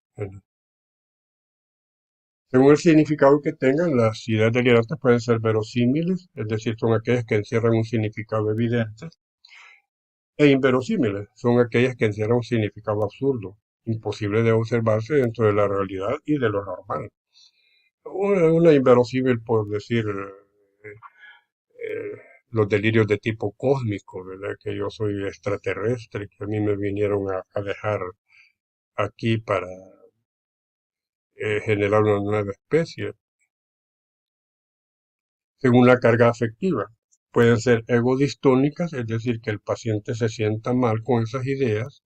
Según el significado que tengan, las ideas delirantes pueden ser verosímiles, es decir, son aquellas que encierran un significado evidente, e inverosímiles, son aquellas que encierran un significado absurdo, imposible de observarse dentro de la realidad y de lo normal. Una inverosímil, por decir, los delirios de tipo cósmico, ¿verdad? Que yo soy extraterrestre, que a mí me vinieron a dejar aquí para generar una nueva especie, según la carga afectiva. Pueden ser egodistónicas, es decir, que el paciente se sienta mal con esas ideas,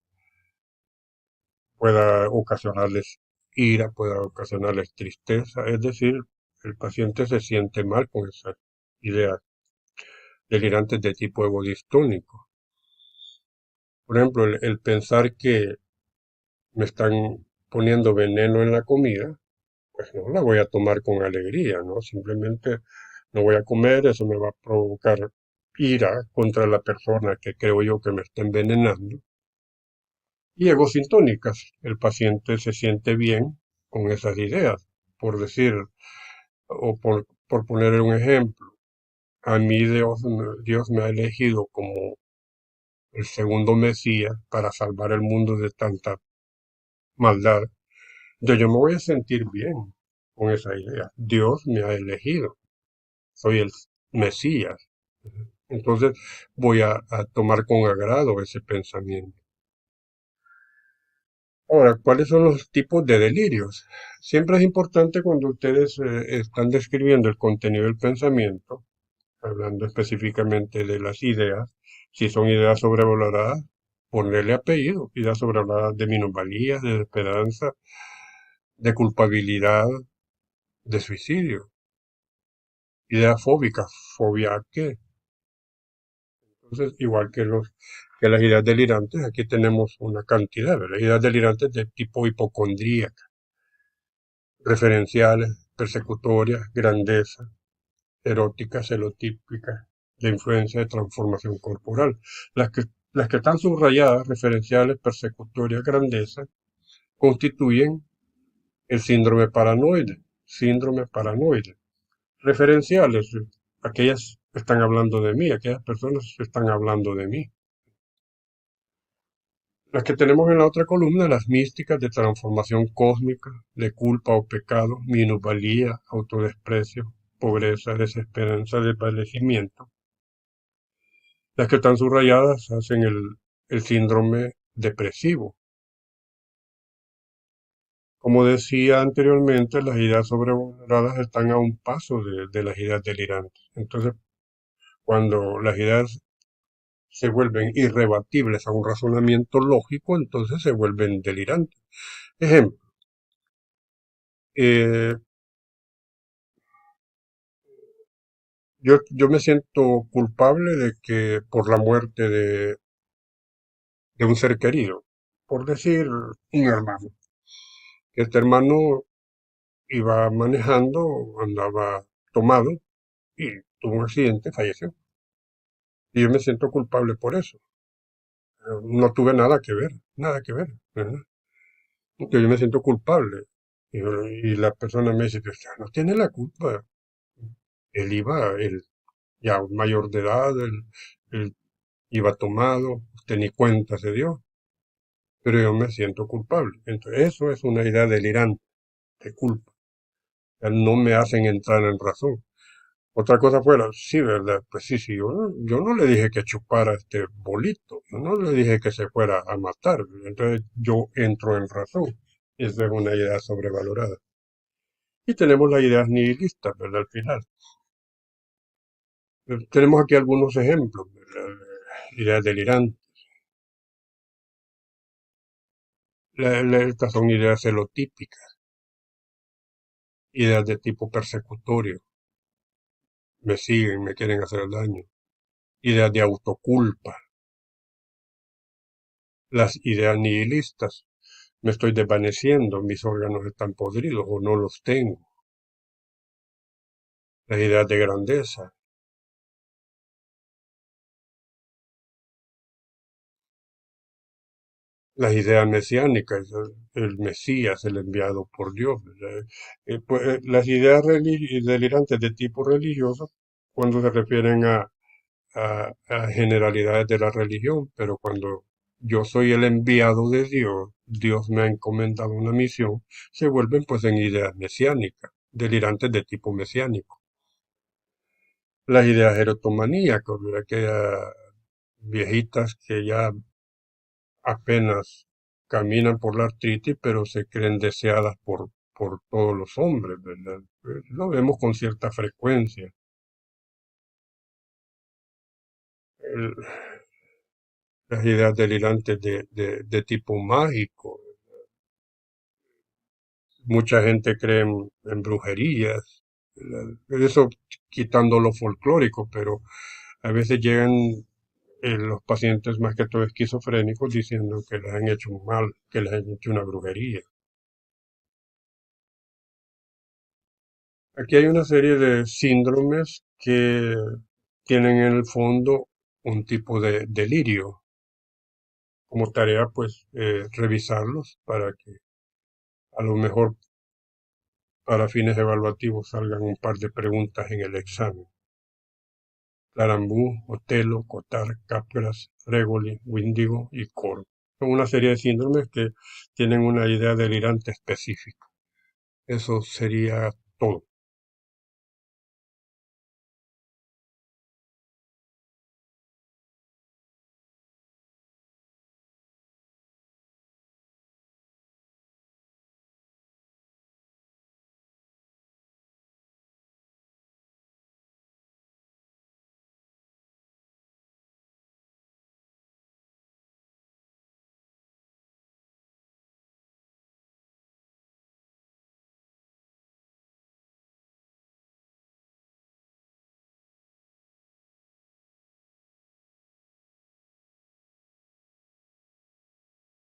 pueda ocasionarles ira, pueda ocasionarles tristeza, es decir, el paciente se siente mal con esas ideas delirantes de tipo egodistónico. Por ejemplo, el pensar que me están poniendo veneno en la comida, pues no la voy a tomar con alegría, ¿no? Simplemente no voy a comer, eso me va a provocar ira contra la persona que creo yo que me está envenenando. Y egosintónicas, el paciente se siente bien con esas ideas, por decir, o por poner un ejemplo. A mí Dios me ha elegido como el segundo Mesías para salvar el mundo de tanta maldad. Yo me voy a sentir bien con esa idea. Dios me ha elegido. Soy el Mesías. Entonces voy a tomar con agrado ese pensamiento. Ahora, ¿cuáles son los tipos de delirios? Siempre es importante cuando ustedes están describiendo el contenido del pensamiento, hablando específicamente de las ideas, si son ideas sobrevaloradas, ponerle apellido, ideas sobrevaloradas de minusvalía, de esperanza, de culpabilidad, de suicidio, ideas fóbicas, fobia a qué. Entonces, igual que las ideas delirantes, aquí tenemos una cantidad, ¿verdad? Ideas delirantes de tipo hipocondríaca, referenciales, persecutorias, grandeza, erótica, celotípica, de influencia de transformación corporal. Las que, las que están subrayadas, referenciales, persecutorias, grandeza, constituyen el síndrome paranoide. Síndrome paranoide. Referenciales, aquellas están hablando de mí, aquellas personas están hablando de mí. Las que tenemos en la otra columna, las místicas de transformación cósmica, de culpa o pecado, minusvalía, autodesprecio, pobreza, desesperanza, desvanecimiento. Las que están subrayadas hacen el síndrome depresivo. Como decía anteriormente, las ideas sobrevaloradas están a un paso de las ideas delirantes. Entonces, cuando las ideas se vuelven irrebatibles a un razonamiento lógico, entonces se vuelven delirantes. Ejemplo, eh, yo me siento culpable de que por la muerte de un ser querido, por decir un hermano. Este hermano iba manejando, andaba tomado y tuvo un accidente, falleció. Y yo me siento culpable por eso. No tuve nada que ver, ¿verdad? Porque yo me siento culpable. Y la persona me dice, "Pero usted no tiene la culpa. él ya mayor de edad, él iba tomado, usted ni cuenta se dio, pero yo me siento culpable. Entonces, eso es una idea delirante de culpa. O sea, no me hacen entrar en razón. Otra cosa fuera, sí, ¿verdad? Pues sí, sí, yo no le dije que chupara este bolito, yo no le dije que se fuera a matar, entonces yo entro en razón. Esa es una idea sobrevalorada. Y tenemos las ideas nihilistas, ¿verdad? Al final. Tenemos aquí algunos ejemplos, ¿verdad? Ideas delirantes. Estas son ideas celotípicas, ideas de tipo persecutorio. Me siguen, me quieren hacer daño. Ideas de autoculpa. Las ideas nihilistas. Me estoy desvaneciendo, mis órganos están podridos o no los tengo. Las ideas de grandeza. Las ideas mesiánicas, el Mesías, el enviado por Dios. Las ideas delirantes de tipo religioso, cuando se refieren a generalidades de la religión, pero cuando yo soy el enviado de Dios, Dios me ha encomendado una misión, se vuelven pues en ideas mesiánicas, delirantes de tipo mesiánico. Las ideas erotomaníacas, ¿verdad? Aquellas viejitas que ya apenas caminan por la artritis, pero se creen deseadas por todos los hombres, ¿verdad? Lo vemos con cierta frecuencia. El- las ideas delirantes de tipo mágico. Mucha gente cree en brujerías, eso quitando lo folclórico, pero a veces llegan los pacientes más que todo esquizofrénicos diciendo que les han hecho un mal, que les han hecho una brujería. Aquí hay una serie de síndromes que tienen en el fondo un tipo de delirio. Como tarea, pues, revisarlos para que a lo mejor para fines evaluativos salgan un par de preguntas en el examen. Clarambú, Otelo, Cotard, Capgras, Regoli, Windigo y Coro. Son una serie de síndromes que tienen una idea delirante específica. Eso sería todo.